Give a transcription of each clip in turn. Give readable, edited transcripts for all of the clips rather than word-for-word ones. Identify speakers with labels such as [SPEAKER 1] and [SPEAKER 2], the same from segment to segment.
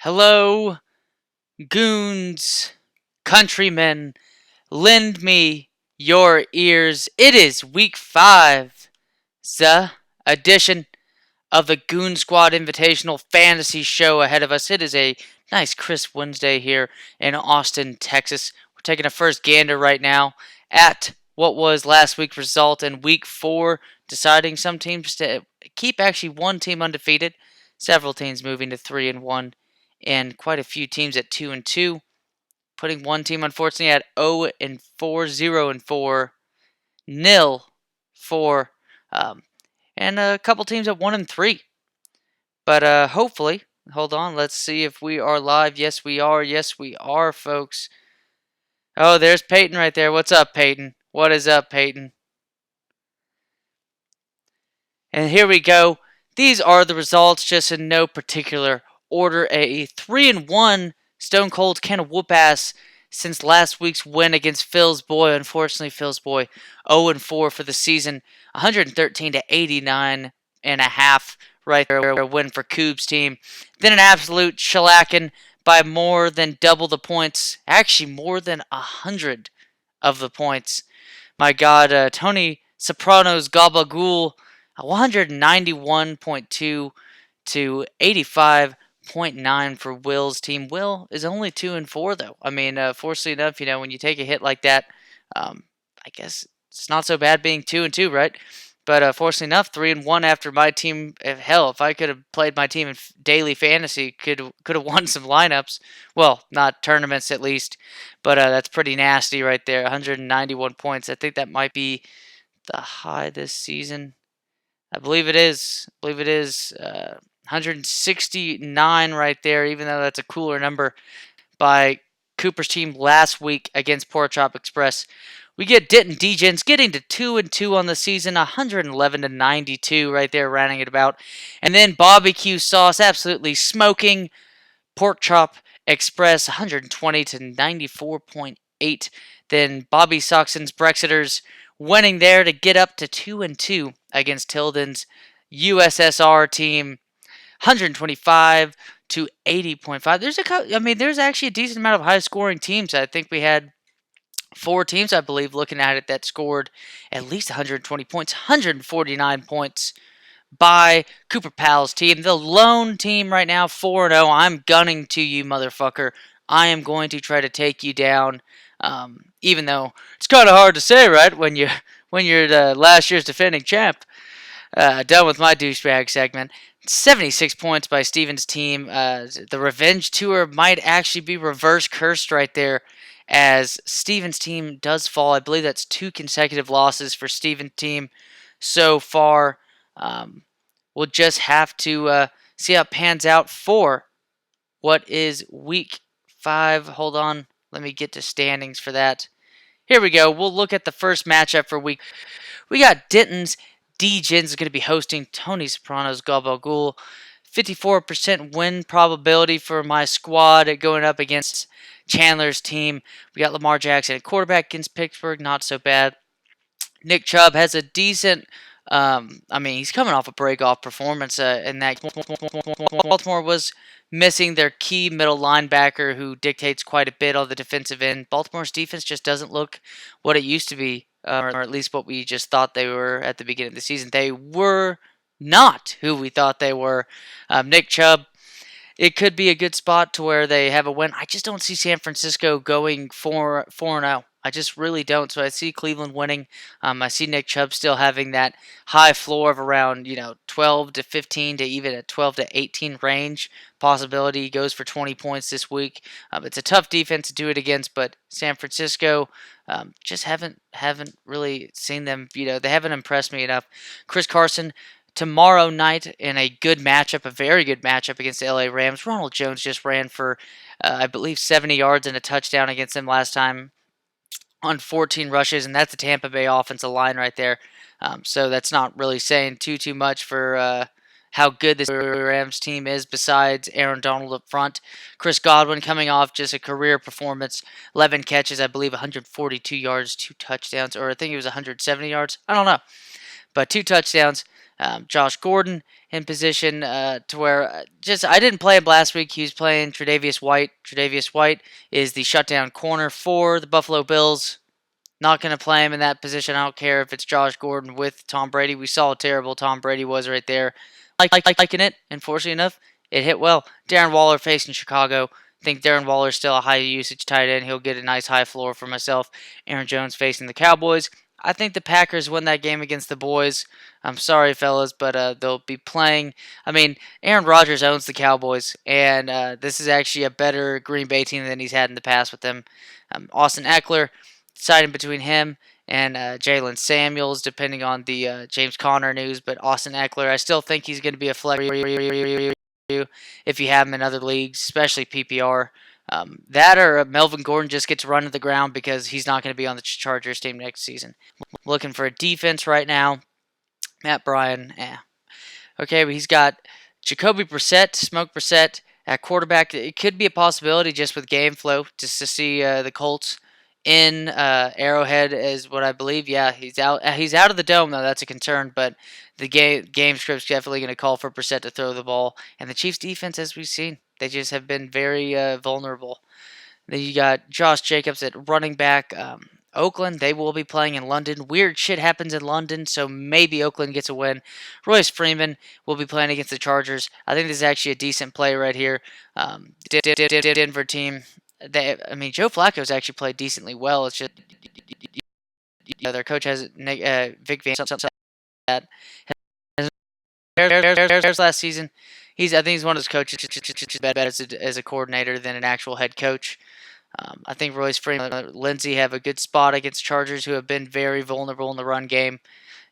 [SPEAKER 1] Hello, goons, countrymen, lend me your ears. It is week 5, the edition of the Goon Squad Invitational Fantasy Show ahead of us. It is a nice crisp Wednesday here in Austin, Texas. We're taking a first gander right now at what was last week's result in week 4, deciding some teams to keep actually one team undefeated, several teams moving to 3-1, and quite a few teams at 2-2, putting one team unfortunately at 0-4, 0-4, nil 4, and a couple teams at 1-3. But hopefully, hold on, let's see if we are live. Yes, we are. Yes, we are, folks. Oh, there's Peyton right there. What's up, Peyton? What is up, Peyton? And here we go. These are the results, just in no particular order. A 3-1 Stone Cold can whoop ass since last week's win against Phil's boy. Unfortunately, Phil's boy 0-4 for the season, 113-89.5 right there, a win for Coob's team. Then an absolute shellacking by more than double the points, actually more than 100 of the points. My God, Tony Soprano's Gabagool, 191.2 to 85.9 for Will's team. Will is only 2-4 though. I mean, fortunately enough, when you take a hit like that, I guess it's not so bad being 2-2, right? But fortunately enough, 3-1 after my team. Hell, if I could have played my team in daily fantasy, could have won some lineups. Well, not tournaments at least, but that's pretty nasty right there. 191 points. I think that might be the high this season. I believe it is. 169 right there, even though that's a cooler number by Cooper's team last week against Pork Chop Express. We get Denton Degens getting to 2-2 on the season, 111-92 right there, rounding it about. And then Barbecue Sauce absolutely smoking Pork Chop Express, 120-94.8. Then Bobby Soxon's Brexiters winning there to get up to 2-2 against Tilden's USSR team, 125 to 80.5. There's actually a decent amount of high scoring teams. I think we had 4 teams, I believe, looking at it, that scored at least 120 points, 149 points by Cooper Powell's team. The lone team right now, 4-0. I'm gunning to you, motherfucker. I am going to try to take you down. Even though it's kind of hard to say, right? When you're the last year's defending champ. Done with my douchebag segment. 76 points by Steven's team. The revenge tour might actually be reverse cursed right there, as Steven's team does fall. I believe that's 2 consecutive losses for Steven's team so far. We'll just have to see how it pans out for what is week 5. Hold on. Let me get to standings for that. Here we go. We'll look at the first matchup for week. We got Denton's Degens is going to be hosting Tony Soprano's Gabagool. 54% win probability for my squad going up against Chandler's team. We got Lamar Jackson at quarterback against Pittsburgh. Not so bad. Nick Chubb has a decent, he's coming off a break-off performance in that Baltimore was missing their key middle linebacker who dictates quite a bit on the defensive end. Baltimore's defense just doesn't look what it used to be, or at least what we just thought they were at the beginning of the season. They were not who we thought they were. Nick Chubb, it could be a good spot to where they have a win. I just don't see San Francisco going 4-0. I just really don't. So I see Cleveland winning. I see Nick Chubb still having that high floor of around 12 to 15 to even a 12 to 18 range possibility. He goes for 20 points this week. It's a tough defense to do it against, but San Francisco just haven't really seen them. They haven't impressed me enough. Chris Carson tomorrow night in a good matchup, a very good matchup against the LA Rams. Ronald Jones just ran for, I believe, 70 yards and a touchdown against them last time on 14 rushes, and that's the Tampa Bay offensive line right there. So that's not really saying too much for how good this Rams team is besides Aaron Donald up front. Chris Godwin coming off just a career performance, 11 catches, I believe 142 yards, 2 touchdowns, or I think it was 170 yards. I don't know. But 2 touchdowns. Josh Gordon in position to where just I didn't play him last week. He was playing Tre'Davious White. Tre'Davious White is the shutdown corner for the Buffalo Bills. Not going to play him in that position. I don't care if it's Josh Gordon with Tom Brady. We saw how terrible Tom Brady was right there. Liking it, and fortunately enough, it hit well. Darren Waller facing Chicago. I think Darren Waller is still a high usage tight end. He'll get a nice high floor for myself. Aaron Jones facing the Cowboys. I think the Packers win that game against the boys. I'm sorry, fellas, but they'll be playing. I mean, Aaron Rodgers owns the Cowboys, and this is actually a better Green Bay team than he's had in the past with them. Austin Eckler, deciding between him and Jalen Samuels, depending on the James Conner news. But Austin Eckler, I still think he's going to be a flex if you have him in other leagues, especially PPR. That or Melvin Gordon just gets run to the ground because he's not going to be on the Chargers team next season. Looking for a defense right now. Matt Bryan, okay, but he's got Jacoby Brissett, Smoke Brissett at quarterback. It could be a possibility just with game flow, just to see the Colts in Arrowhead is what I believe. Yeah, he's out. He's out of the dome though. That's a concern, but the game script's definitely going to call for Brissett to throw the ball. And the Chiefs' defense, as we've seen, they just have been very vulnerable. Then you got Josh Jacobs at running back. Oakland, they will be playing in London. Weird shit happens in London, so maybe Oakland gets a win. Royce Freeman will be playing against the Chargers. I think this is actually a decent play right here. Denver team. Joe Flacco's actually played decently well. It's just their coach has Vic Van that Bears last season. I think he's one of those coaches better as a coordinator than an actual head coach. I think Royce Freeman and Lindsey have a good spot against Chargers, who have been very vulnerable in the run game.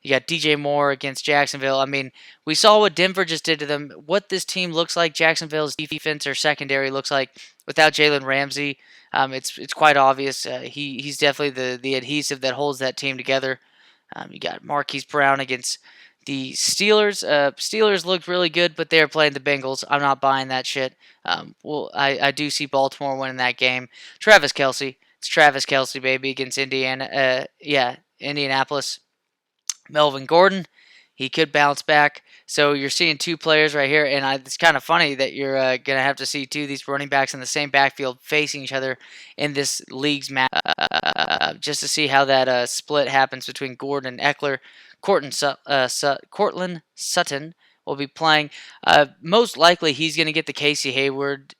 [SPEAKER 1] You got DJ Moore against Jacksonville. I mean, we saw what Denver just did to them. What this team looks like, Jacksonville's defense or secondary looks like without Jalen Ramsey. It's quite obvious. He's definitely the adhesive that holds that team together. You got Marquise Brown against the Steelers. Steelers looked really good, but they're playing the Bengals. I'm not buying that shit. I do see Baltimore winning that game. Travis Kelce. It's Travis Kelce, baby, against Indiana. Indianapolis. Melvin Gordon. He could bounce back. So you're seeing two players right here, and it's kind of funny that you're going to have to see two of these running backs in the same backfield facing each other in this league's match, just to see how that split happens between Gordon and Eckler. Cortland Sutton will be playing. Most likely, he's going to get the Casey Hayward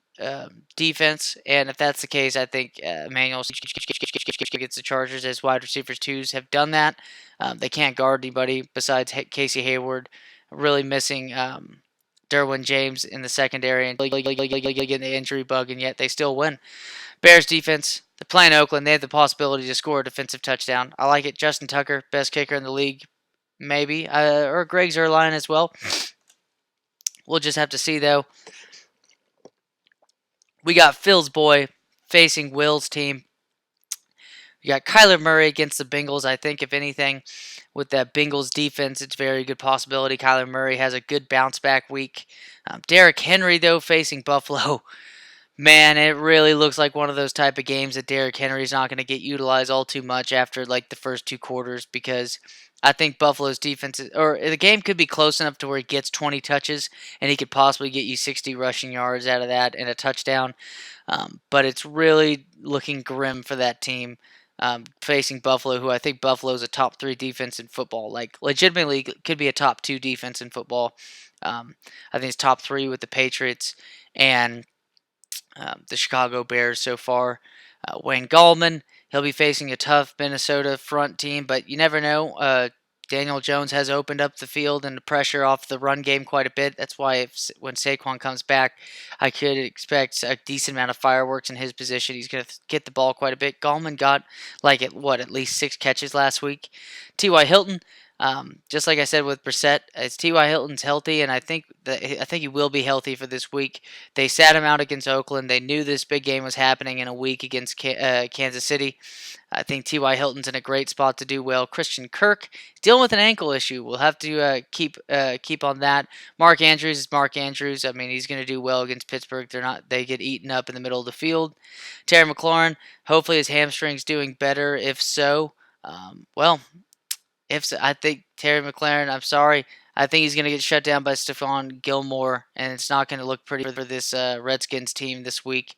[SPEAKER 1] defense, and if that's the case, I think Emmanuel gets the Chargers, as wide receivers twos have done that. They can't guard anybody besides Casey Hayward. Really missing Derwin James in the secondary and getting the injury bug, and yet they still win. Bears defense, they're playing Oakland. They have the possibility to score a defensive touchdown. I like it. Justin Tucker, best kicker in the league, maybe, or Greg Zuerlein as well. We'll just have to see, though. We got Phil's boy facing Will's team. We got Kyler Murray against the Bengals. I think, if anything, with that Bengals defense, it's a very good possibility Kyler Murray has a good bounce back week. Derrick Henry, though, facing Buffalo. Man, it really looks like one of those type of games that Derrick Henry's not going to get utilized all too much after like the first two quarters, because I think Buffalo's defense or the game could be close enough to where he gets 20 touches and he could possibly get you 60 rushing yards out of that and a touchdown. But it's really looking grim for that team facing Buffalo, who I think Buffalo's a top 3 defense in football. Like, legitimately could be a top 2 defense in football. I think it's top 3 with the Patriots and the Chicago Bears so far. Wayne Gallman, he'll be facing a tough Minnesota front team, but you never know. Daniel Jones has opened up the field and the pressure off the run game quite a bit. That's why when Saquon comes back, I could expect a decent amount of fireworks in his position. He's going to get the ball quite a bit. Gallman got at least 6 catches last week. T.Y. Hilton, just like I said with Brissett, as T.Y. Hilton's healthy, and I think he will be healthy for this week. They sat him out against Oakland. They knew this big game was happening in a week against Kansas City. I think T.Y. Hilton's in a great spot to do well. Christian Kirk dealing with an ankle issue. We'll have to keep on that. Mark Andrews is Mark Andrews. I mean, he's going to do well against Pittsburgh. They get eaten up in the middle of the field. Terry McLaurin, hopefully his hamstring's doing better. If so, I think Terry McLaurin, I'm sorry. I think he's going to get shut down by Stephon Gilmore, and it's not going to look pretty for this Redskins team this week.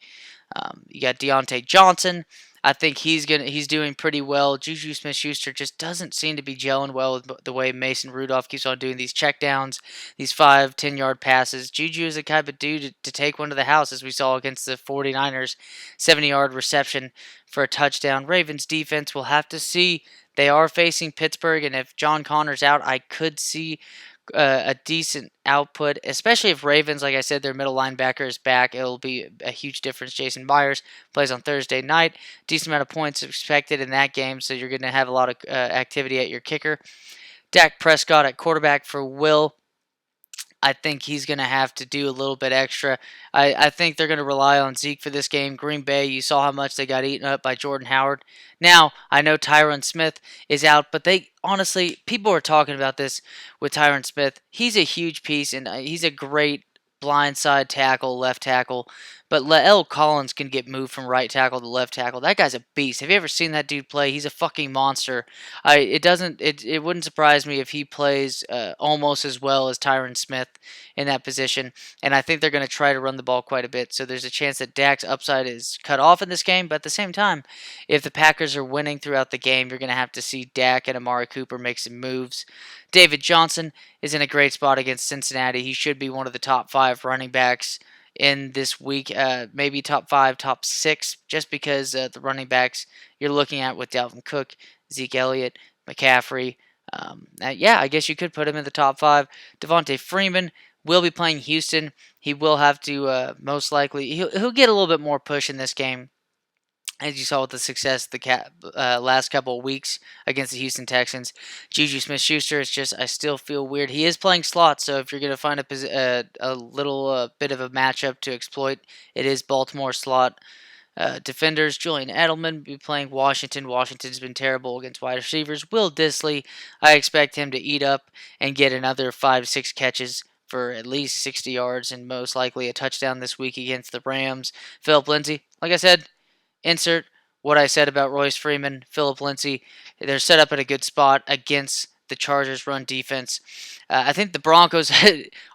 [SPEAKER 1] You got Deontay Johnson. I think he's doing pretty well. Juju Smith-Schuster just doesn't seem to be gelling well with the way Mason Rudolph keeps on doing these checkdowns, these 5-10 yard passes. Juju is the type of dude to take one to the house, as we saw against the 49ers, 70-yard reception for a touchdown. Ravens defense, we'll have to see. They are facing Pittsburgh, and if John Connor's out, I could see a decent output, especially if Ravens, like I said, their middle linebacker is back. It'll be a huge difference. Jason Myers plays on Thursday night. Decent amount of points expected in that game, so you're going to have a lot of activity at your kicker. Dak Prescott at quarterback for Will. I think he's going to have to do a little bit extra. I think they're going to rely on Zeke for this game. Green Bay, you saw how much they got eaten up by Jordan Howard. Now, I know Tyron Smith is out, but they honestly, people are talking about this with Tyron Smith. He's a huge piece, and he's a great blindside tackle, left tackle. But Lael Collins can get moved from right tackle to left tackle. That guy's a beast. Have you ever seen that dude play? He's a fucking monster. It wouldn't surprise me if he plays almost as well as Tyron Smith in that position. And I think they're going to try to run the ball quite a bit. So there's a chance that Dak's upside is cut off in this game. But at the same time, if the Packers are winning throughout the game, you're going to have to see Dak and Amari Cooper make some moves. David Johnson is in a great spot against Cincinnati. He should be one of the top 5 running backs in this week, maybe top 5, top 6, just because the running backs you're looking at with Dalvin Cook, Zeke Elliott, McCaffrey. Yeah, I guess you could put him in the top 5. Devontae Freeman will be playing Houston. He will have to most likely he'll get a little bit more push in this game, as you saw with the success the last couple of weeks against the Houston Texans. Juju Smith-Schuster, it's just I still feel weird. He is playing slot, so if you're going to find a little bit of a matchup to exploit, it is Baltimore slot. Defenders, Julian Edelman will be playing Washington. Washington's been terrible against wide receivers. Will Dissly, I expect him to eat up and get another 5-6 catches for at least 60 yards and most likely a touchdown this week against the Rams. Philip Lindsay, like I said, insert what I said about Royce Freeman, Philip Lindsay. They're set up in a good spot against the Chargers' run defense. I think the Broncos,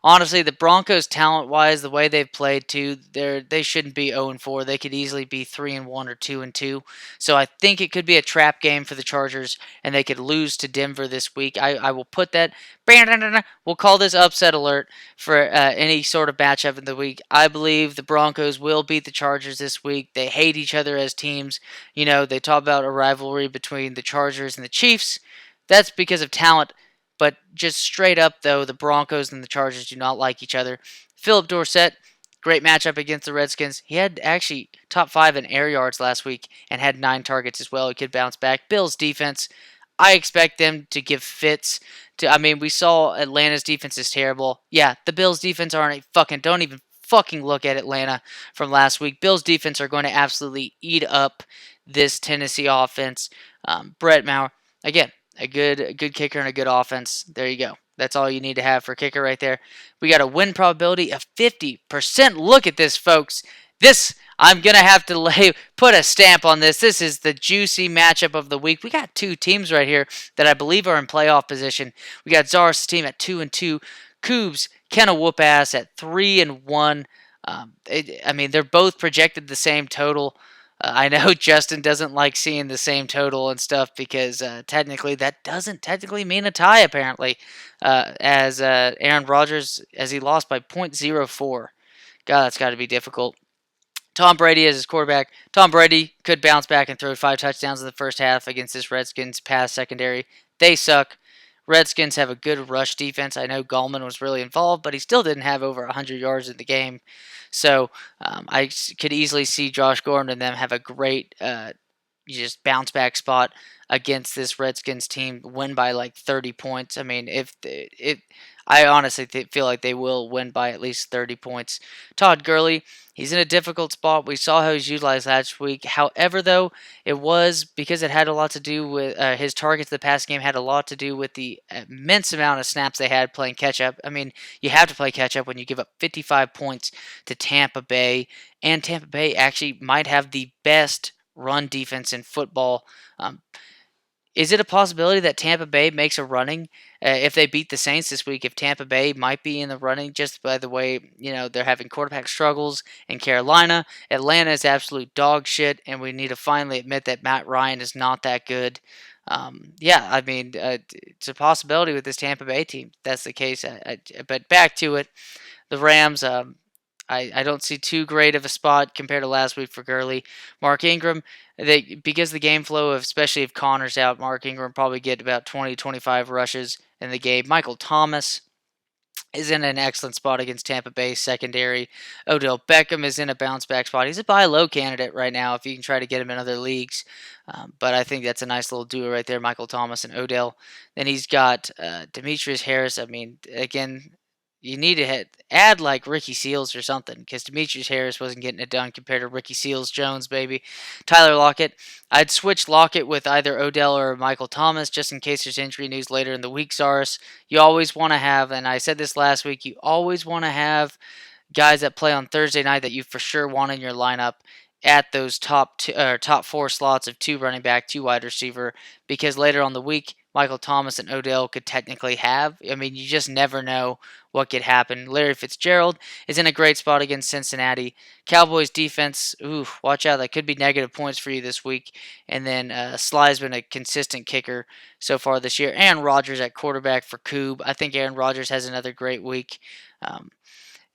[SPEAKER 1] honestly, the Broncos talent-wise, the way they've played too, they shouldn't be 0-4. They could easily be 3-1 or 2-2. So I think it could be a trap game for the Chargers, and they could lose to Denver this week. I will put that. We'll call this upset alert for any sort of matchup in the week. I believe the Broncos will beat the Chargers this week. They hate each other as teams. You know, they talk about a rivalry between the Chargers and the Chiefs. That's because of talent. But just straight up, though, the Broncos and the Chargers do not like each other. Philip Dorsett, great matchup against the Redskins. He had actually top 5 in air yards last week and had 9 targets as well. He could bounce back. Bills defense, I expect them to give fits. We saw Atlanta's defense is terrible. Yeah, the Bills defense don't even fucking look at Atlanta from last week. Bills defense are going to absolutely eat up this Tennessee offense. Brett Maher, again, a good kicker and a good offense. There you go. That's all you need to have for kicker right there. We got a win probability of 50%. Look at this, folks. I'm going to have to put a stamp on this. This is the juicy matchup of the week. We got 2 teams right here that I believe are in playoff position. We got Zaris' team at 2-2. Coobs, Kenna whoop ass at 3-1. They're both projected the same total. I know Justin doesn't like seeing the same total and stuff because technically that doesn't technically mean a tie, apparently, as Aaron Rodgers, as he lost by .04. God, that's got to be difficult. Tom Brady as his quarterback. Tom Brady could bounce back and throw 5 touchdowns in the first half against this Redskins pass secondary. They suck. Redskins have a good rush defense. I know Gallman was really involved, but he still didn't have over 100 yards in the game. So I could easily see Josh Gordon and them have a great just bounce back spot against this Redskins team, win by like 30 points. I honestly feel like they will win by at least 30 points. Todd Gurley, he's in a difficult spot. We saw how he's utilized last week. However, though, it was because it had a lot to do with his targets. The past game had a lot to do with the immense amount of snaps they had playing catch up. You have to play catch up when you give up 55 points to Tampa Bay, and Tampa Bay actually might have the best run defense in football. Is it a possibility that Tampa Bay makes a running if they beat the Saints this week? If Tampa Bay might be in the running just by the way they're having quarterback struggles in Carolina, Atlanta is absolute dog shit, and we need to finally admit that Matt Ryan is not that good. Yeah, I mean it's a possibility with this Tampa Bay team. That's the case. But back to it, the Rams. I don't see too great of a spot compared to last week for Gurley. Mark Ingram, because the game flow, especially if Connor's out, Mark Ingram probably get about 20, 25 rushes in the game. Michael Thomas is in an excellent spot against Tampa Bay secondary. Odell Beckham is in a bounce back spot. He's a buy low candidate right now if you can try to get him in other leagues. But I think that's a nice little duo right there, Michael Thomas and Odell. Then he's got Demetrius Harris. I mean, again, you need to add like Ricky Seals or something because Demetrius Harris wasn't getting it done compared to Ricky Seals Jones, baby. Tyler Lockett. I'd switch Lockett with either Odell or Michael Thomas just in case there's injury news later in the week, Cyrus. You always want to have, and I said this last week, you always want to have guys that play on Thursday night that you for sure want in your lineup at those top four slots of two running back, two wide receiver, because later on the week, Michael Thomas and Odell could technically have. I mean, you just never know what could happen. Larry Fitzgerald is in a great spot against Cincinnati. Cowboys defense, ooh, watch out. That could be negative points for you this week. And then Sly's been a consistent kicker so far this year. Aaron Rodgers at quarterback for Coob. I think Aaron Rodgers has another great week.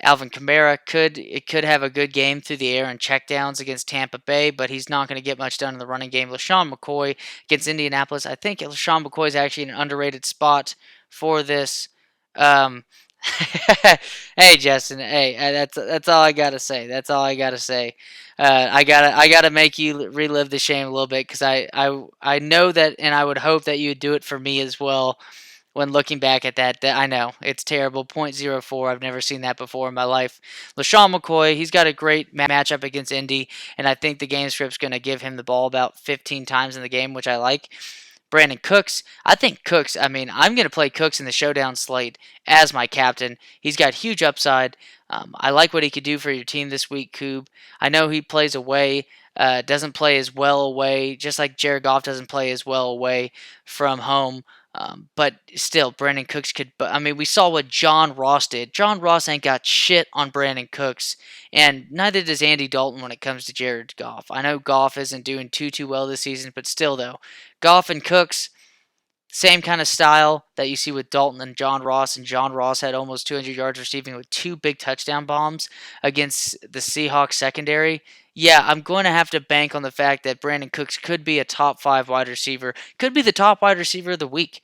[SPEAKER 1] Alvin Kamara could have a good game through the air and checkdowns against Tampa Bay, but he's not going to get much done in the running game. LaShawn McCoy against Indianapolis. I think LaShawn McCoy is actually in an underrated spot for this. Um, hey Justin, hey, that's all I gotta say. That's all I gotta say. I gotta make you relive the shame a little bit because I know that, and I would hope that you would do it for me as well when looking back at that. I know it's terrible. 0.04. I've never seen that before in my life. LaShawn McCoy, he's got a great matchup against Indy, and I think the game script's going to give him the ball about 15 times in the game, which I like. Brandon Cooks, I think Cooks, I mean, I'm going to play Cooks in the showdown slate as my captain. He's got huge upside. I like what he could do for your team this week, Coob. I know he plays away, doesn't play as well away, just like Jared Goff doesn't play as well away from home. But still, Brandon Cooks could. I mean, we saw what John Ross did. John Ross ain't got shit on Brandon Cooks, and neither does Andy Dalton when it comes to Jared Goff. I know Goff isn't doing too well this season, but still, though, Goff and Cooks, same kind of style that you see with Dalton and John Ross. And John Ross had almost 200 yards receiving with 2 big touchdown bombs against the Seahawks secondary. Yeah, I'm going to have to bank on the fact that Brandon Cooks could be a top 5 wide receiver, could be the top wide receiver of the week.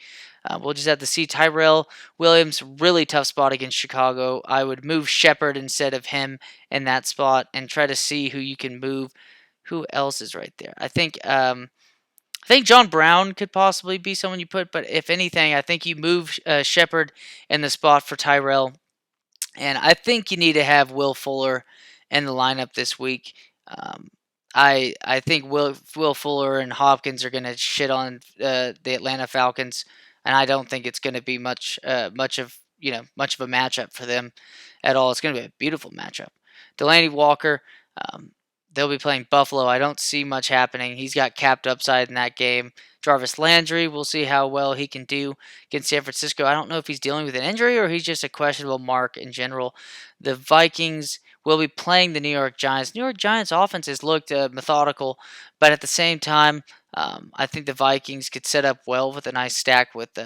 [SPEAKER 1] We'll just have to see. Tyrell Williams, really tough spot against Chicago. I would move Shepard instead of him in that spot and try to see who you can move. Who else is right there? I think John Brown could possibly be someone you put, but if anything, I think you move Shepard in the spot for Tyrell. And I think you need to have Will Fuller in the lineup this week. Um, I think Will Fuller and Hopkins are going to shit on the Atlanta Falcons, and I don't think it's going to be much of a matchup for them at all. It's going to be a beautiful matchup. Delaney Walker. They'll be playing Buffalo. I don't see much happening. He's got capped upside in that game. Jarvis Landry, we'll see how well he can do against San Francisco. I don't know if he's dealing with an injury or he's just a questionable mark in general. The Vikings will be playing the New York Giants. New York Giants offense has looked methodical, but at the same time, I think the Vikings could set up well with a nice stack with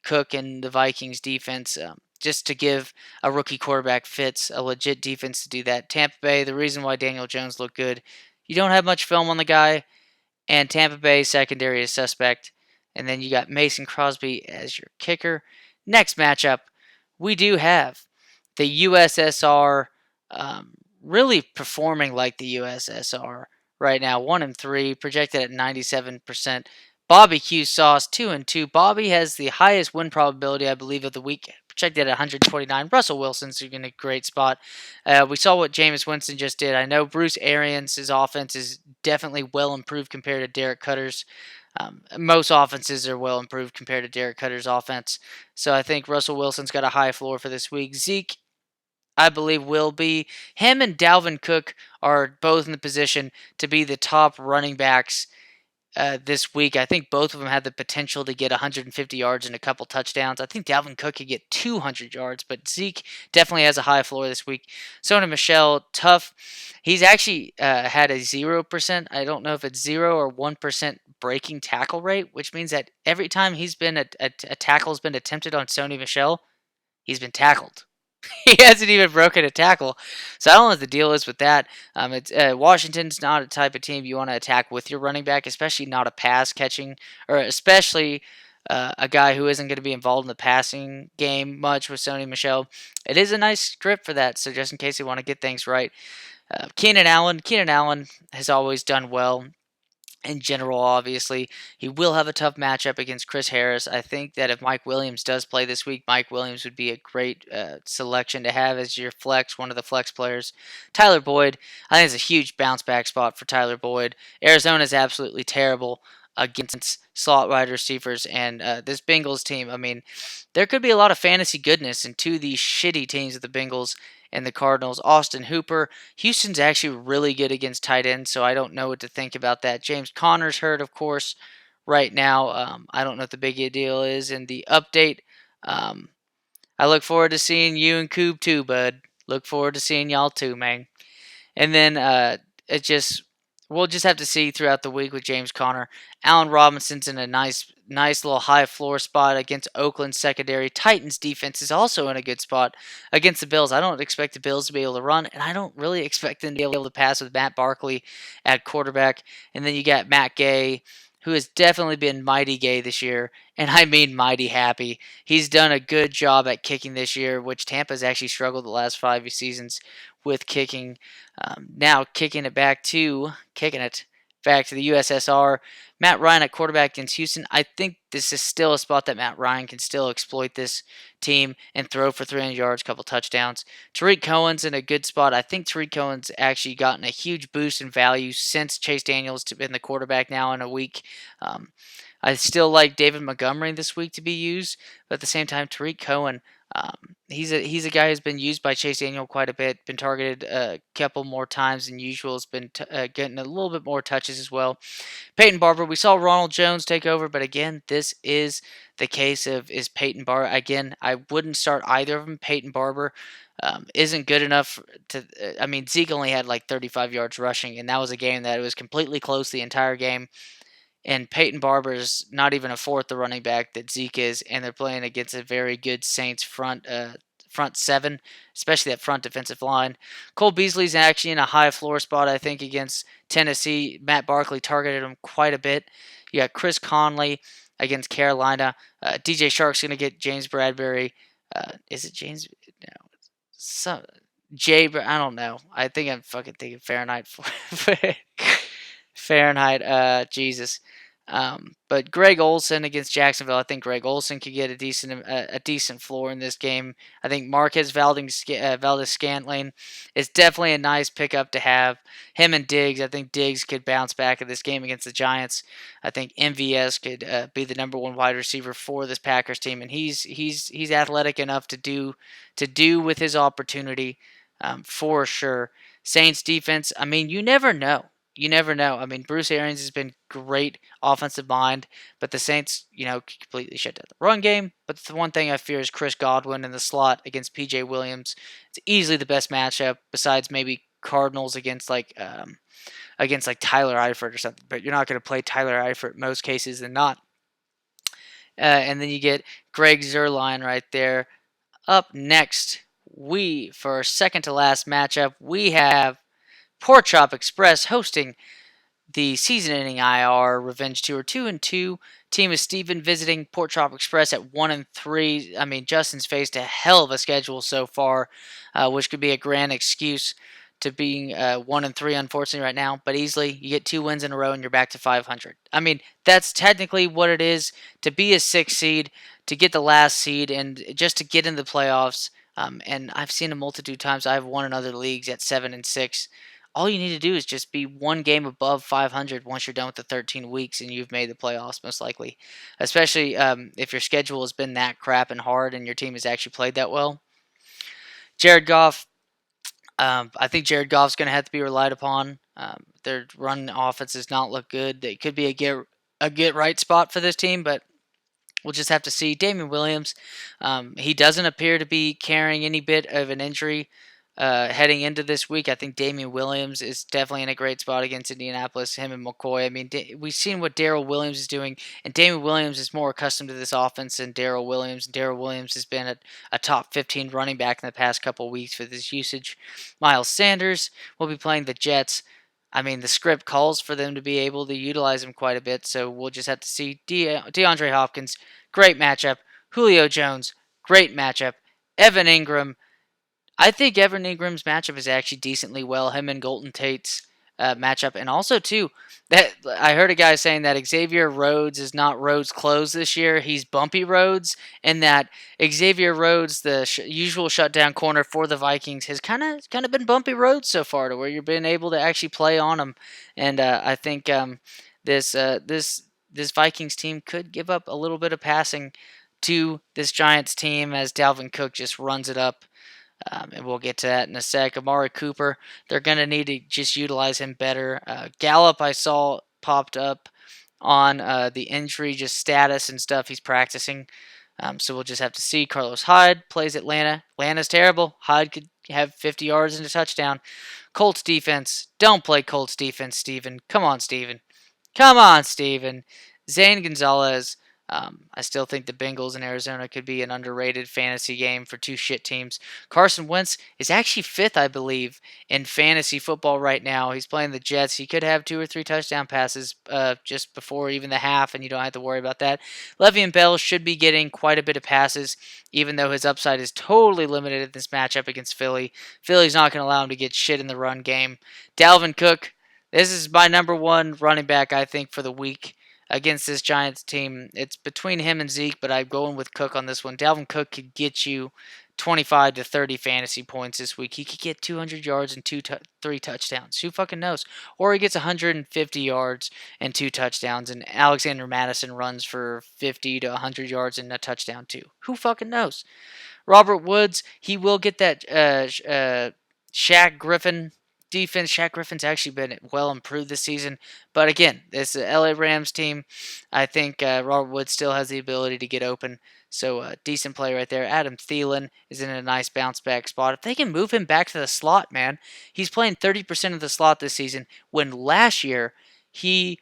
[SPEAKER 1] Cook and the Vikings defense. Just to give a rookie quarterback Fitz a legit defense to do that. Tampa Bay, the reason why Daniel Jones looked good, you don't have much film on the guy, and Tampa Bay secondary is suspect. And then you got Mason Crosby as your kicker. Next matchup, we do have the USSR really performing like the USSR right now. 1-3, projected at 97%. Bobby Q Sauce 2-2. Bobby has the highest win probability, I believe, of the week, projected at 129. Russell Wilson's in a great spot. We saw what Jameis Winston just did. I know Bruce Arians' offense is definitely well improved compared to Derek Cutter's. Most offenses are well improved compared to Derek Cutter's offense. So I think Russell Wilson's got a high floor for this week. Zeke, I believe, will be. Him and Dalvin Cook are both in the position to be the top running backs this week. I think both of them had the potential to get 150 yards and a couple touchdowns. I think Dalvin Cook could get 200 yards, but Zeke definitely has a high floor this week. Sony Michel, tough. He's actually had a 0%. I don't know if it's 0 or 1% breaking tackle rate, which means that every time he's been a tackle's been attempted on Sony Michel, he's been tackled. He hasn't even broken a tackle. So I don't know what the deal is with that. It's Washington's not a type of team you want to attack with your running back, especially not a pass catching, or especially a guy who isn't going to be involved in the passing game much with Sony Michel. It is a nice script for that. So just in case you want to get things right, Keenan Allen has always done well in general, obviously. He will have a tough matchup against Chris Harris. I think that if Mike Williams does play this week, Mike Williams would be a great selection to have as your flex, one of the flex players. Tyler Boyd, I think it's a huge bounce back spot for Tyler Boyd. Arizona is absolutely terrible against slot wide receivers, and this Bengals team, I mean, there could be a lot of fantasy goodness in two of these shitty teams of the Bengals and the Cardinals. Austin Hooper, Houston's actually really good against tight ends, so I don't know what to think about that. James Conner's hurt, of course, right now. I don't know what the big deal is. And the update, um, I look forward to seeing you and Coob too, bud. Look forward to seeing y'all too, man. And then it just we'll just have to see throughout the week with James Conner. Allen Robinson's in a nice little high floor spot against Oakland secondary. Titans defense is also in a good spot against the Bills. I don't expect the Bills to be able to run, and I don't really expect them to be able to pass with Matt Barkley at quarterback. And then you got Matt Gay, who has definitely been mighty gay this year, and I mean mighty happy. He's done a good job at kicking this year, which Tampa's actually struggled the last 5 seasons with kicking. Now kicking it back to the USSR. Matt Ryan at quarterback against Houston. I think this is still a spot that Matt Ryan can still exploit this team and throw for 300 yards, couple touchdowns. Tariq Cohen's in a good spot. I think Tariq Cohen's actually gotten a huge boost in value since Chase Daniels has been the quarterback now in a week. I still like David Montgomery this week to be used, but at the same time, Tariq Cohen, he's a guy who's been used by Chase Daniel quite a bit, been targeted a couple more times than usual, has been getting a little bit more touches as well. Peyton Barber, we saw Ronald Jones take over, but again, this is the case of is Peyton Barber. Again, I wouldn't start either of them. Peyton Barber isn't good enough to. I mean, Zeke only had like 35 yards rushing, and that was a game that it was completely close the entire game. And Peyton Barber's not even a fourth the running back that Zeke is, and they're playing against a very good Saints front seven, especially that front defensive line. Cole Beasley's actually in a high floor spot, I think, against Tennessee. Matt Barkley targeted him quite a bit. You got Chris Conley against Carolina. DJ Shark's going to get James Bradbury. Is it James? No. Some Jay, I don't know. I think I'm fucking thinking Fahrenheit. Fahrenheit, Jesus. But Greg Olsen against Jacksonville, I think Greg Olsen could get a decent floor in this game. I think Marquez Valdez-Scantling is definitely a nice pickup to have. Him and Diggs, I think Diggs could bounce back in this game against the Giants. I think MVS could be the number one wide receiver for this Packers team, and he's athletic enough to do with his opportunity, for sure. Saints defense, I mean, you never know. You never know. I mean, Bruce Arians has been great offensive mind, but the Saints, completely shut down the run game. But the one thing I fear is Chris Godwin in the slot against PJ Williams. It's easily the best matchup besides maybe Cardinals against like Tyler Eifert or something. But you're not going to play Tyler Eifert in most cases than not. And then you get Greg Zerline right there. Up next, for our second to last matchup, we have Pork Chop Express hosting the season-ending IR Revenge Tour 2-2. Team is Steven visiting Pork Chop Express at 1-3. I mean, Justin's faced a hell of a schedule so far, which could be a grand excuse to being 1-3, unfortunately, right now. But easily, you get 2 wins in a row and you're back to 500. I mean, that's technically what it is to be a 6 seed, to get the last seed, and just to get into the playoffs. And I've seen a multitude of times. I've won in other leagues at 7-6. All you need to do is just be one game above 500 once you're done with the 13 weeks and you've made the playoffs, most likely. Especially if your schedule has been that crap and hard and your team has actually played that well. Jared Goff, I think Jared Goff's going to have to be relied upon. Their run offense does not look good. It could be a get right spot for this team, but we'll just have to see. Damian Williams, he doesn't appear to be carrying any bit of an injury heading into this week. I think Damian Williams is definitely in a great spot against Indianapolis. Him and McCoy. I mean, we've seen what Darrell Williams is doing, and Damian Williams is more accustomed to this offense than Darrell Williams. Darrell Williams has been a top 15 running back in the past couple of weeks with his usage. Miles Sanders will be playing the Jets. I mean, the script calls for them to be able to utilize him quite a bit, so we'll just have to see. DeAndre Hopkins, great matchup. Julio Jones, great matchup. Evan Ingram, I think Evan Ingram's matchup is actually decently well. Him and Golden Tate's matchup, and also too that I heard a guy saying that Xavier Rhodes is not Rhodes closed this year. He's Bumpy Rhodes, and that Xavier Rhodes, the usual shutdown corner for the Vikings, has kind of been Bumpy Rhodes so far, to where you've been able to actually play on him. And I think this Vikings team could give up a little bit of passing to this Giants team as Dalvin Cook just runs it up. And we'll get to that in a sec. Amari Cooper, they're going to need to just utilize him better. Gallup, I saw popped up on the injury just status and stuff. He's practicing. So we'll just have to see. Carlos Hyde plays Atlanta. Atlanta's terrible. Hyde could have 50 yards and a touchdown. Colts defense. Don't play Colts defense, Steven. Come on, Steven. Come on, Steven. Zane Gonzalez. I still think the Bengals in Arizona could be an underrated fantasy game for two shit teams. Carson Wentz is actually fifth, I believe, in fantasy football right now. He's playing the Jets. He could have 2 or 3 touchdown passes just before even the half, and you don't have to worry about that. Le'Veon Bell should be getting quite a bit of passes, even though his upside is totally limited in this matchup against Philly. Philly's not going to allow him to get shit in the run game. Dalvin Cook, this is my number one running back, I think, for the week against this Giants team. It's between him and Zeke, but I'm going with Cook on this one. Dalvin Cook could get you 25 to 30 fantasy points this week. He could get 200 yards and 3 touchdowns. Who fucking knows? Or he gets 150 yards and 2 touchdowns, and Alexander Madison runs for 50 to 100 yards and a touchdown too. Who fucking knows? Robert Woods, he will get that Shaq Griffin defense. Shaq Griffin's actually been well improved this season. But again, this LA Rams team, I think Robert Woods still has the ability to get open. So decent play right there. Adam Thielen is in a nice bounce back spot. If they can move him back to the slot, man, he's playing 30% of the slot this season, when last year he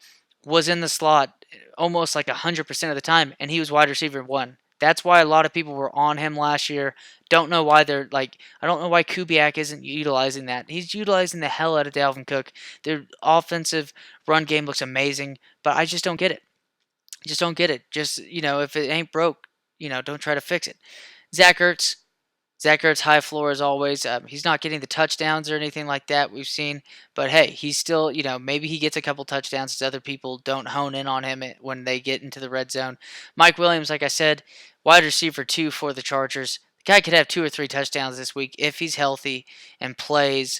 [SPEAKER 1] was in the slot almost like 100% of the time, and he was wide receiver 1. That's why a lot of people were on him last year. Don't know why they're like. I don't know why Kubiak isn't utilizing that. He's utilizing the hell out of Dalvin Cook. Their offensive run game looks amazing, but I just don't get it. Just don't get it. Just, if it ain't broke, don't try to fix it. Zach Ertz. Zach Ertz, high floor as always. He's not getting the touchdowns or anything like that we've seen. But hey, he's still, maybe he gets a couple touchdowns as other people don't hone in on him when they get into the red zone. Mike Williams, like I said, wide receiver 2 for the Chargers. The guy could have 2 or 3 touchdowns this week if he's healthy and plays.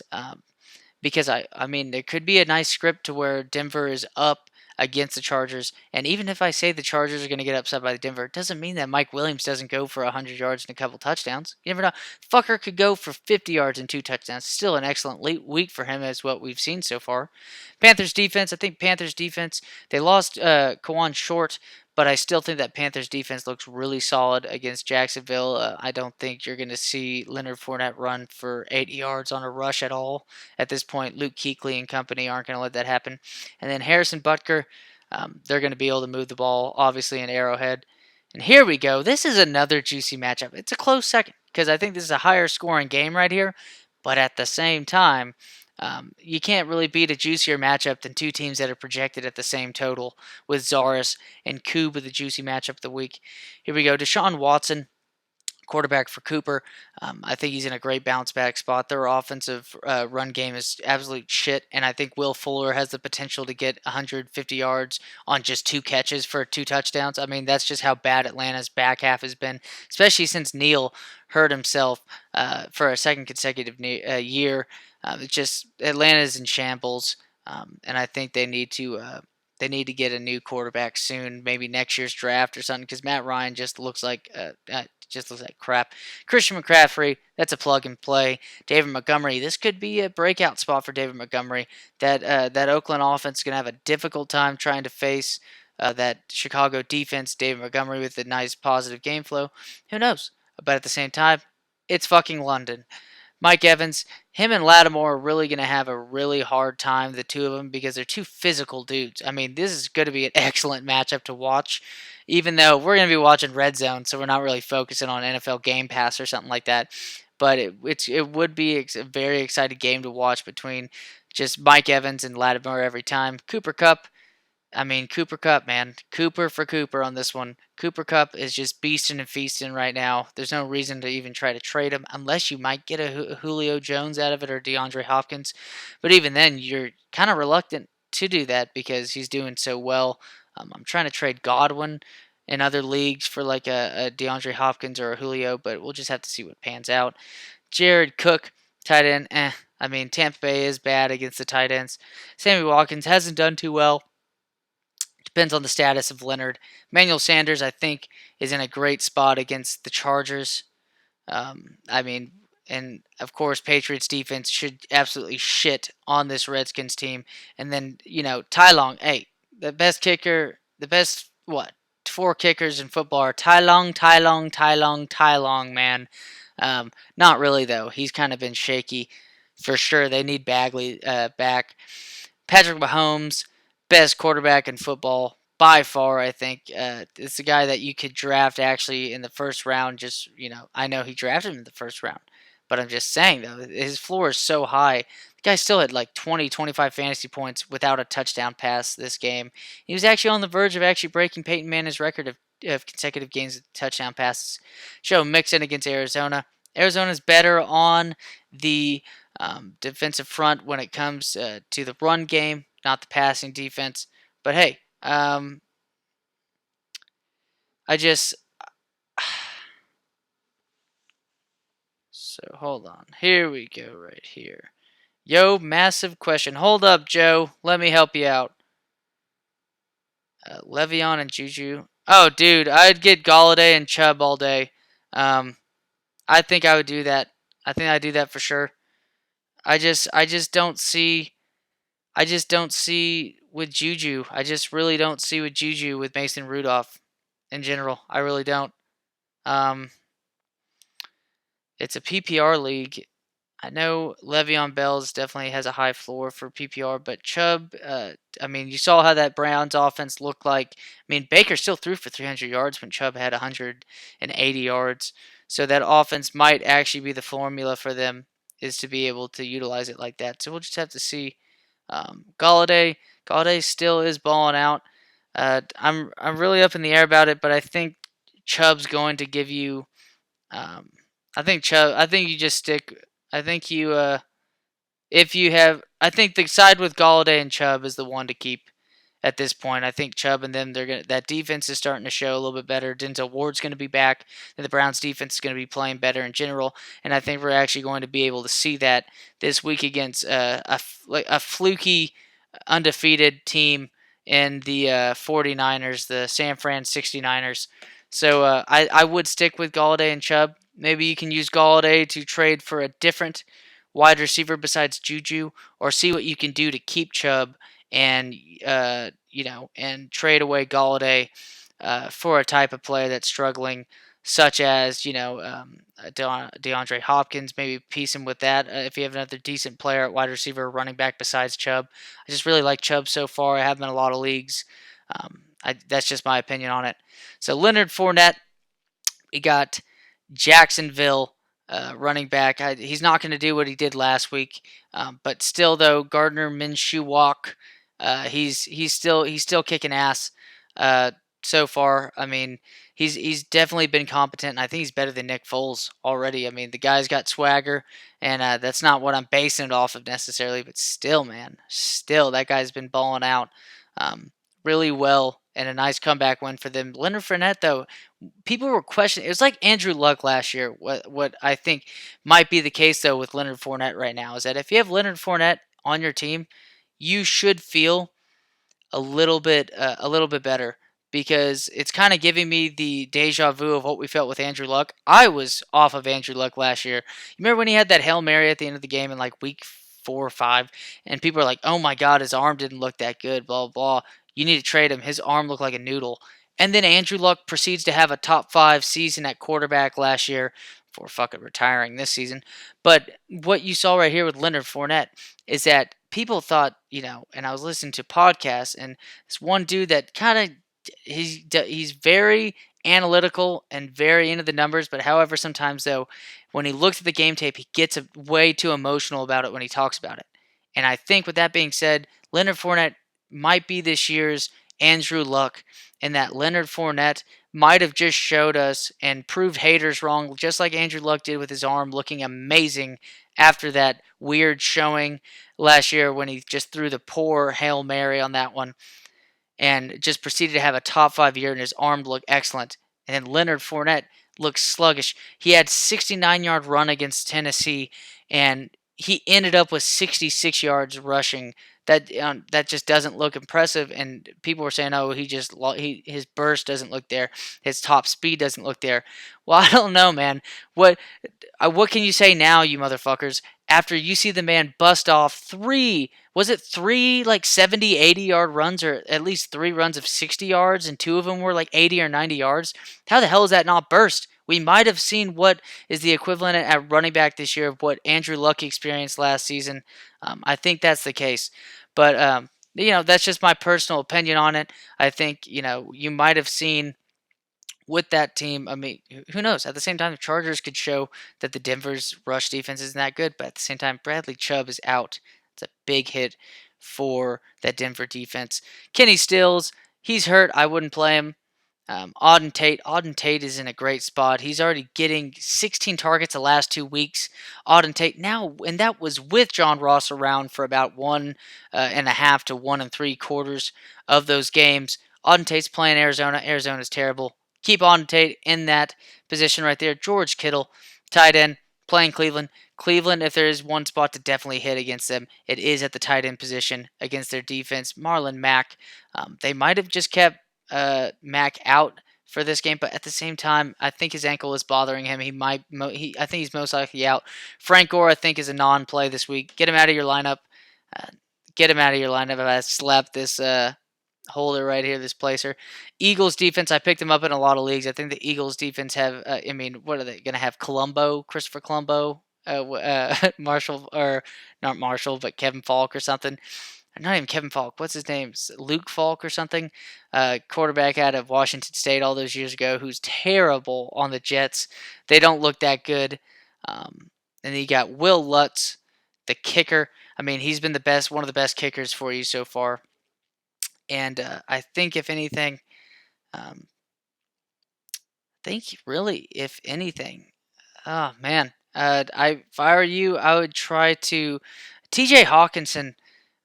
[SPEAKER 1] Because, I mean, there could be a nice script to where Denver is up against the Chargers. And even if I say the Chargers are going to get upset by the Denver, it doesn't mean that Mike Williams doesn't go for 100 yards and a couple touchdowns. You never know. Fucker could go for 50 yards and 2 touchdowns. Still an excellent week for him as what we've seen so far. Panthers defense, I think Panthers defense, they lost Kawan Short, but I still think that Panthers defense looks really solid against Jacksonville. I don't think you're going to see Leonard Fournette run for 80 yards on a rush at all at this point. Luke Kuechly and company aren't going to let that happen. And then Harrison Butker, they're going to be able to move the ball, obviously, in Arrowhead. And here we go. This is another juicy matchup. It's a close second because I think this is a higher scoring game right here. But at the same time, you can't really beat a juicier matchup than 2 teams that are projected at the same total, with Zaris and Koob with the juicy matchup of the week. Here we go. Deshaun Watson, quarterback for Cooper. I think he's in a great bounce back spot. Their offensive run game is absolute shit, and I think Will Fuller has the potential to get 150 yards on just 2 catches for 2 touchdowns. I mean, that's just how bad Atlanta's back half has been, especially since Neal hurt himself for a second consecutive year. It's just Atlanta's in shambles, and I think they need to They need to get a new quarterback soon, maybe next year's draft or something, because Matt Ryan just looks like crap. Christian McCaffrey, that's a plug and play. David Montgomery, this could be a breakout spot for David Montgomery. That Oakland offense is gonna have a difficult time trying to face that Chicago defense. David Montgomery with a nice positive game flow. Who knows? But at the same time, it's fucking London. Mike Evans, him and Lattimore are really going to have a really hard time, the two of them, because they're two physical dudes. I mean, this is going to be an excellent matchup to watch, even though we're going to be watching Red Zone, so we're not really focusing on NFL Game Pass or something like that. But it would be a very exciting game to watch between just Mike Evans and Lattimore every time. Cooper Cup, I mean, Cooper Cup, man. Cooper for Cooper on this one. Cooper Cup is just beasting and feasting right now. There's no reason to even try to trade him unless you might get a Julio Jones out of it or DeAndre Hopkins. But even then, you're kind of reluctant to do that because he's doing so well. I'm trying to trade Godwin in other leagues for like a DeAndre Hopkins or a Julio, but we'll just have to see what pans out. Jared Cook, tight end, I mean, Tampa Bay is bad against the tight ends. Sammy Watkins hasn't done too well. Depends on the status of Leonard. Emmanuel Sanders, I think, is in a great spot against the Chargers. I mean, and of course, Patriots defense should absolutely shit on this Redskins team. And then, Ty Long, hey, the best kicker, the best, what, four kickers in football are Ty Long, Ty Long, Ty Long, Ty Long, man. Not really, though. He's kind of been shaky for sure. They need Bagley back. Patrick Mahomes, best quarterback in football by far, I think. It's a guy that you could draft actually in the first round. Just, I know he drafted him in the first round. But I'm just saying, though, his floor is so high. The guy still had like 20, 25 fantasy points without a touchdown pass this game. He was actually on the verge of actually breaking Peyton Manning's record of consecutive games with touchdown passes. Joe Mixon against Arizona. Arizona's better on the defensive front when it comes to the run game, not the passing defense. But hey, I just so hold on. Here we go, right here. Yo, massive question. Hold up, Joe. Let me help you out. Le'Veon and Juju. Oh, dude, I'd get Galladay and Chubb all day. I think I would do that. I think I'd do that for sure. I just don't see. I just don't see with Juju. I just really don't see with Juju with Mason Rudolph in general. I really don't. Um, it's a PPR league. I know Le'Veon Bell's definitely has a high floor for PPR, but Chubb, I mean, you saw how that Browns offense looked like. I mean, Baker still threw for 300 yards when Chubb had 180 yards. So that offense might actually be the formula for them is to be able to utilize it like that. So we'll just have to see. Galladay still is balling out. I'm really up in the air about it, but I think Chubb's going to give you. I think Chubb. I think you just stick. I think you. If you have, I think the side with Galladay and Chubb is the one to keep at this point. I think Chubb and them, that defense is starting to show a little bit better. Denzel Ward's going to be back, and the Browns defense is going to be playing better in general. And I think we're actually going to be able to see that this week against a fluky, undefeated team in the 49ers, the San Fran 69ers. So I would stick with Galladay and Chubb. Maybe you can use Galladay to trade for a different wide receiver besides Juju, or see what you can do to keep Chubb and and trade away Galladay for a type of player that's struggling, such as DeAndre Hopkins. Maybe piece him with that if you have another decent player at wide receiver or running back besides Chubb. I just really like Chubb so far. I have him in a lot of leagues. That's just my opinion on it. So Leonard Fournette, we got Jacksonville running back. He's not going to do what he did last week, but still, though, Gardner Minshew walk. He's still kicking ass so far. I mean, he's definitely been competent. And I think he's better than Nick Foles already. I mean, the guy's got swagger, and that's not what I'm basing it off of necessarily. But still, man, that guy's been balling out really well, and a nice comeback win for them. Leonard Fournette, though, people were questioning. It was like Andrew Luck last year. What I think might be the case, though, with Leonard Fournette right now is that if you have Leonard Fournette on your team, you should feel a little bit better because it's kind of giving me the deja vu of what we felt with Andrew Luck. I was off of Andrew Luck last year. You remember when he had that Hail Mary at the end of the game in like week 4 or 5, and people are like, "Oh my God, his arm didn't look that good." Blah blah blah. You need to trade him. His arm looked like a noodle. And then Andrew Luck proceeds to have a top 5 season at quarterback last year before fucking retiring this season. But what you saw right here with Leonard Fournette is that people thought, and I was listening to podcasts, and this one dude that kind of he's very analytical and very into the numbers, but however, sometimes though, when he looks at the game tape, he gets way too emotional about it when he talks about it. And I think with that being said, Leonard Fournette might be this year's Andrew Luck, and that Leonard Fournette might have just showed us and proved haters wrong, just like Andrew Luck did with his arm looking amazing after that weird showing last year when he just threw the poor Hail Mary on that one and just proceeded to have a top 5 year, and his arm looked excellent. And then Leonard Fournette looked sluggish. He had 69-yard run against Tennessee, and he ended up with 66 yards rushing. That just doesn't look impressive. And people were saying, "Oh, his burst doesn't look there, his top speed doesn't look there." Well, I don't know, man. What can you say now, you motherfuckers? After you see the man bust off three like 70, 80-yard runs, or at least 3 runs of 60 yards, and 2 of them were like 80 or 90 yards. How the hell is that not burst? We might have seen what is the equivalent at running back this year of what Andrew Luck experienced last season. I think that's the case. But, that's just my personal opinion on it. I think, you might have seen with that team, I mean, who knows? At the same time, the Chargers could show that the Denver's rush defense isn't that good, but at the same time, Bradley Chubb is out. It's a big hit for that Denver defense. Kenny Stills, he's hurt. I wouldn't play him. Auden Tate is in a great spot. He's already getting 16 targets the last 2 weeks. Auden Tate now, and that was with John Ross around for about 1.5 to 1 3/4 of those games. Auden Tate's playing Arizona. Arizona's terrible. Keep Auden Tate in that position right there. George Kittle, tight end, playing Cleveland. Cleveland, if there is one spot to definitely hit against them, it is at the tight end position against their defense. Marlon Mack, they might have just kept Mack out for this game, but at the same time, I think his ankle is bothering him. I think he's most likely out. Frank Gore, I think, is a non-play this week. Get him out of your lineup. Uh, get him out of your lineup. I slapped this holder right here, this placer. Eagles defense, I picked them up in a lot of leagues. I think the Eagles defense have, what are they going to have? Christopher Colombo, Marshall, or not Marshall, but Kevin Falk or something. Not even Kevin Falk. What's his name? Luke Falk or something. Quarterback out of Washington State all those years ago, who's terrible on the Jets. They don't look that good. And then you got Will Lutz, the kicker. I mean, he's been one of the best kickers for you so far. And I think if anything, if anything, oh man, if I were you, I would try to T.J. Hawkinson.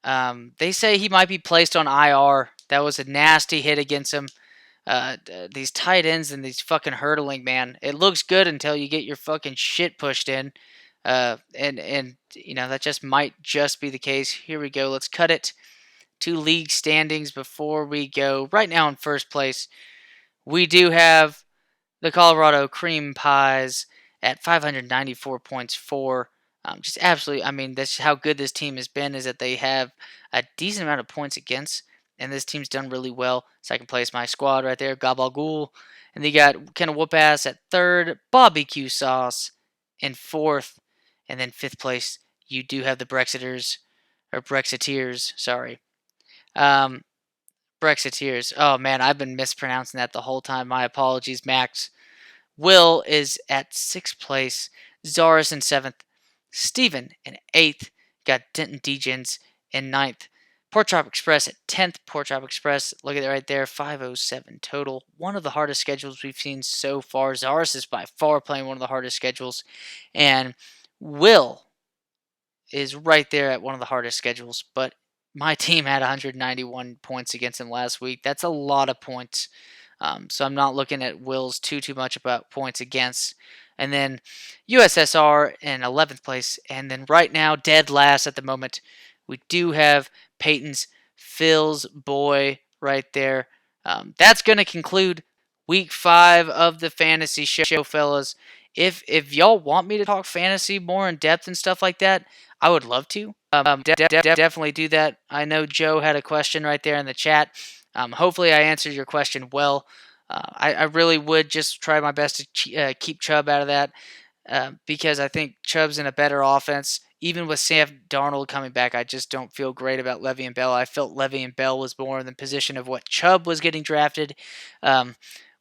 [SPEAKER 1] They say he might be placed on IR. That was a nasty hit against him. These tight ends and these fucking hurdling, man. It looks good until you get your fucking shit pushed in. And that just might just be the case. Here we go. Let's cut it to league standings before we go. Right now in first place, we do have the Colorado Cream Pies at 594 points for. Just absolutely, I mean, that's how good this team has been, is that they have a decent amount of points against, and this team's done really well. Second place, my squad right there, Gabagool. And they got Kenna Whoop-Ass at third, Barbecue Sauce in fourth, and then fifth place, you do have the Brexiteers, sorry. Brexiteers. Oh, man, I've been mispronouncing that the whole time. My apologies, Max. Will is at sixth place, Zaris in seventh, Steven in 8th, got Denton Degens in ninth. Pork Chop Express at 10th. Pork Chop Express, look at it right there, 507 total. One of the hardest schedules we've seen so far. Zaris is by far playing one of the hardest schedules. And Will is right there at one of the hardest schedules. But my team had 191 points against him last week. That's a lot of points. So I'm not looking at Will's too much about points against. And then USSR in 11th place. And then right now, dead last at the moment, we do have Peyton's Phil's boy right there. That's going to conclude week 5 of the fantasy show, fellas. If y'all want me to talk fantasy more in depth and stuff like that, I would love to. Definitely do that. I know Joe had a question right there in the chat. Hopefully, I answered your question well. I really would just try my best to keep Chubb out of that because I think Chubb's in a better offense. Even with Sam Darnold coming back, I just don't feel great about Le'Veon Bell. I felt Le'Veon Bell was more in the position of what Chubb was getting drafted,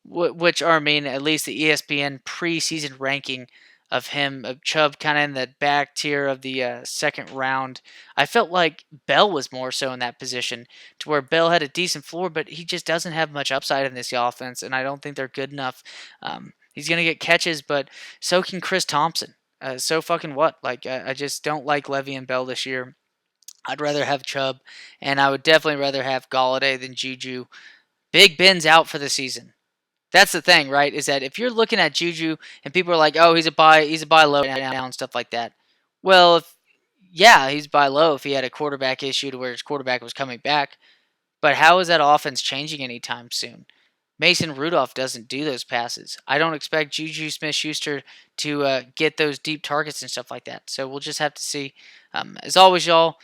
[SPEAKER 1] which are, I mean, at least the ESPN preseason ranking of him, of Chubb, kind of in the back tier of the second round. I felt like Bell was more so in that position, to where Bell had a decent floor, but he just doesn't have much upside in this offense, and I don't think they're good enough. He's going to get catches, but so can Chris Thompson. So fucking what? Like, I just don't like Le'Veon Bell this year. I'd rather have Chubb, and I would definitely rather have Galladay than Juju. Big Ben's out for the season. That's the thing, right? Is that if you're looking at Juju and people are like, "Oh, he's a buy low now," and stuff like that. Well, yeah, he's buy low if he had a quarterback issue to where his quarterback was coming back. But how is that offense changing anytime soon? Mason Rudolph doesn't do those passes. I don't expect Juju Smith-Schuster to get those deep targets and stuff like that. So we'll just have to see. As always, y'all,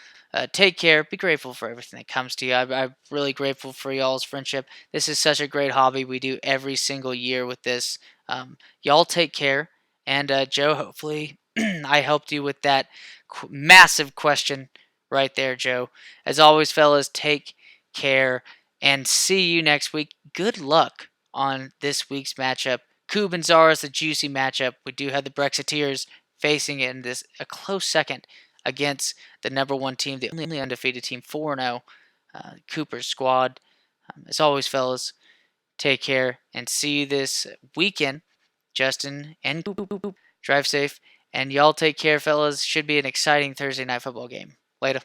[SPEAKER 1] take care. Be grateful for everything that comes to you. I'm really grateful for y'all's friendship. This is such a great hobby we do every single year with this. Y'all take care. And Joe, hopefully I helped you with that massive question right there, Joe. As always, fellas, take care and see you next week. Good luck on this week's matchup. Cubanzara's a juicy matchup. We do have the Brexiteers facing it in this a close second against the number one team, the only undefeated team, 4-0, Cooper's squad. As always, fellas, take care and see you this weekend. Justin and Coop, drive safe. And y'all take care, fellas. Should be an exciting Thursday night football game. Later.